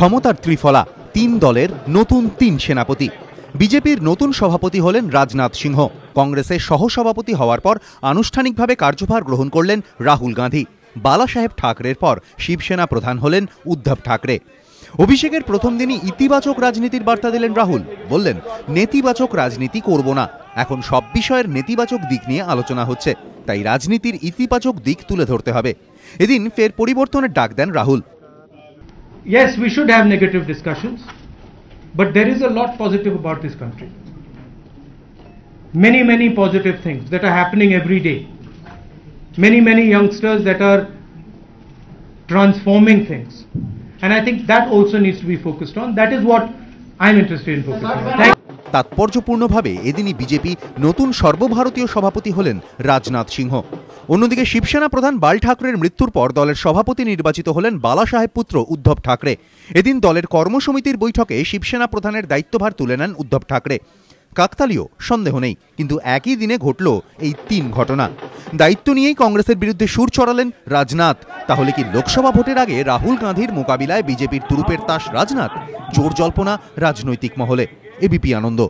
ক্ষমতার ত্রিফলা, তিন দলের নতুন তিন সেনাপতি। বিজেপির নতুন সভাপতি হলেন রাজনাথ সিংহ। কংগ্রেসের সহসভাপতি হওয়ার পর আনুষ্ঠানিকভাবে কার্যভার গ্রহণ করলেন রাহুল গান্ধী। বালাসাহেব ঠাকরের পর শিবসেনা প্রধান হলেন উদ্ধব ঠাকরে। অভিষেকের প্রথম দিনই ইতিবাচক রাজনীতির বার্তা দিলেন রাহুল। বললেন, নেতিবাচক রাজনীতি করব না, এখন সব বিষয়ের নেতিবাচক দিক নিয়ে আলোচনা হচ্ছে, তাই রাজনীতির ইতিবাচক দিক তুলে ধরতে হবে। এদিন ফের পরিবর্তনের ডাক দেন Rahul. Yes, we should have negative discussions, but there is a lot positive about this country. Many positive things that are happening every day. Many youngsters that are transforming things. And I think that also needs to be focused on. That is what I'm interested in focusing on. তাৎপর্যপূর্ণভাবে এদিনই BJP নতুন সর্বভারতীয় সভাপতি হলেন রাজনাথ সিংহ। অন্যদিকে শিবসেনা প্রধান বাল ঠাকরের মৃত্যুর পর দলের সভাপতি নির্বাচিত হলেন বালাসাহেব পুত্র উদ্ধব ঠাকরে। এদিন দলের কর্মসমিতির বৈঠকে শিবসেনা প্রধানের দায়িত্বভার তুলে নেন উদ্ধব ঠাকরে। কাকতালীয় সন্দেহ নেই, কিন্তু একই দিনে ঘটল এই তিন ঘটনা। দায়িত্ব নিয়েই কংগ্রেসের বিরুদ্ধে সুর চড়ালেন রাজনাথ। তাহলে কি লোকসভা ভোটের আগে রাহুল গান্ধীর মোকাবিলায় বিজেপির তুরুপের তাস রাজনাথ? জোর জল্পনা রাজনৈতিক মহলে। এবিপি আনন্দ।